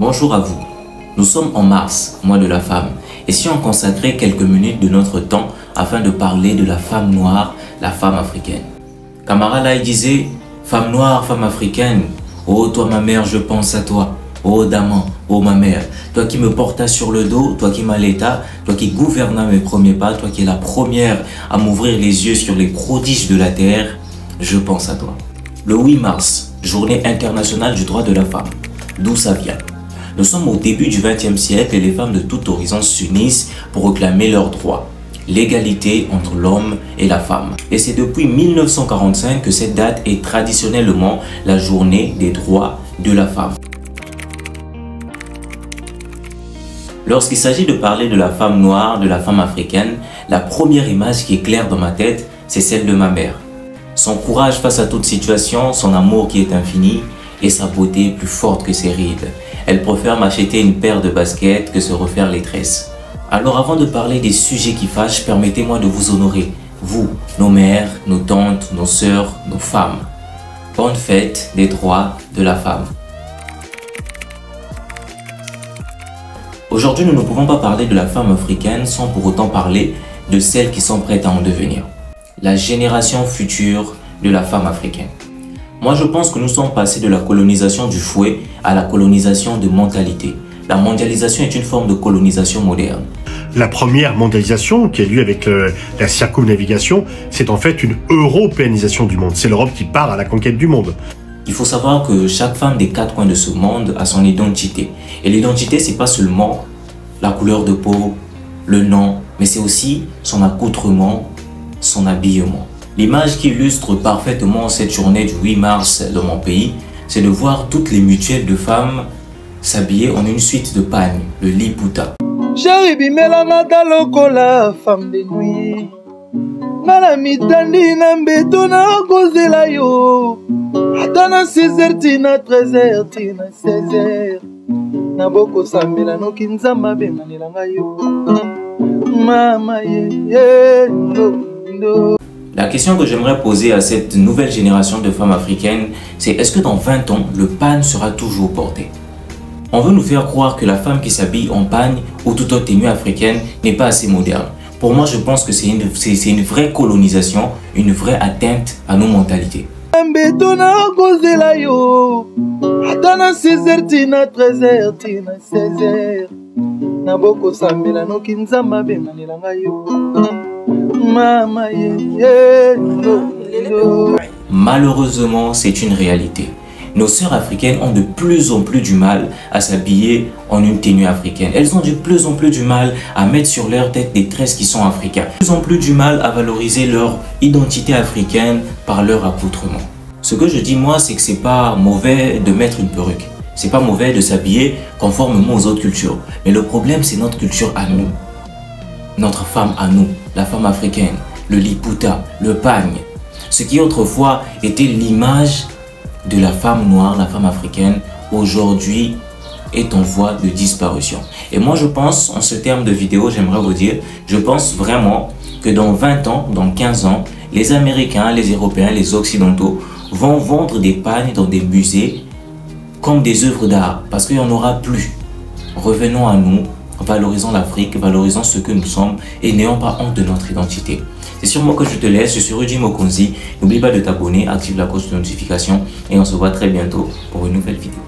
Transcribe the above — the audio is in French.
Bonjour à vous. Nous sommes en mars, mois de la femme, et si on consacrait quelques minutes de notre temps afin de parler de la femme noire, la femme africaine. Camara là, il disait, femme noire, femme africaine, oh toi ma mère, je pense à toi. Oh Daman, oh ma mère, toi qui me portas sur le dos, toi qui m'allaita, toi qui gouvernas mes premiers pas, toi qui es la première à m'ouvrir les yeux sur les prodiges de la terre, je pense à toi. Le 8 mars, journée internationale du droit de la femme. D'où ça vient? Nous sommes au début du XXe siècle et les femmes de tout horizon s'unissent pour réclamer leurs droits. L'égalité entre l'homme et la femme. Et c'est depuis 1945 que cette date est traditionnellement la journée des droits de la femme. Lorsqu'il s'agit de parler de la femme noire, de la femme africaine, la première image qui est claire dans ma tête, c'est celle de ma mère. Son courage face à toute situation, son amour qui est infini et sa beauté plus forte que ses rides. Elle préfère m'acheter une paire de baskets que se refaire les tresses. Alors avant de parler des sujets qui fâchent, permettez-moi de vous honorer, vous, nos mères, nos tantes, nos sœurs, nos femmes. Bonne fête des droits de la femme. Aujourd'hui, nous ne pouvons pas parler de la femme africaine sans pour autant parler de celles qui sont prêtes à en devenir. La génération future de la femme africaine. Moi, je pense que nous sommes passés de la colonisation du fouet à la colonisation de mentalité. La mondialisation est une forme de colonisation moderne. La première mondialisation qui a lieu avec la circumnavigation, c'est en fait une européanisation du monde. C'est l'Europe qui part à la conquête du monde. Il faut savoir que chaque femme des quatre coins de ce monde a son identité. Et l'identité, c'est pas seulement la couleur de peau, le nom, mais c'est aussi son accoutrement, son habillement. L'image qui illustre parfaitement cette journée du 8 mars dans mon pays, c'est de voir toutes les mutuelles de femmes s'habiller en une suite de pagnes, le liputa. Jaribimela lokola femme de nuit. Nala mitandi na mbeto na kozela yo. Atana 16h tina 13h tina 16h. Na boko sambela no kinzamba benganela ngayo. Mama ye no. La question que j'aimerais poser à cette nouvelle génération de femmes africaines, c'est est-ce que dans 20 ans, le pagne sera toujours porté? On veut nous faire croire que la femme qui s'habille en pagne ou toute autre tenue africaine n'est pas assez moderne. Pour moi, je pense que c'est une vraie colonisation, une vraie atteinte à nos mentalités. Malheureusement, c'est une réalité. Nos sœurs africaines ont de plus en plus du mal à s'habiller en une tenue africaine. Elles ont de plus en plus du mal à mettre sur leur tête des tresses qui sont africains. De plus en plus du mal à valoriser leur identité africaine par leur accoutrement. Ce que je dis moi, c'est que c'est pas mauvais de mettre une perruque. C'est pas mauvais de s'habiller conformément aux autres cultures. Mais le problème, c'est notre culture à nous. Notre femme à nous, la femme africaine, le liputa, le pagne. Ce qui autrefois était l'image de la femme noire, la femme africaine, aujourd'hui est en voie de disparition. Et moi je pense, en ce terme de vidéo, j'aimerais vous dire, je pense vraiment que dans 20 ans, dans 15 ans, les Américains, les Européens, les Occidentaux vont vendre des pagnes dans des musées comme des œuvres d'art, parce qu'il n'y en aura plus. Revenons à nous, valorisons l'Afrique, valorisons ce que nous sommes et n'ayons pas honte de notre identité. C'est sur moi que je te laisse, je suis Rudy Mokonzi. N'oublie pas de t'abonner, active la cloche de notification et on se voit très bientôt pour une nouvelle vidéo.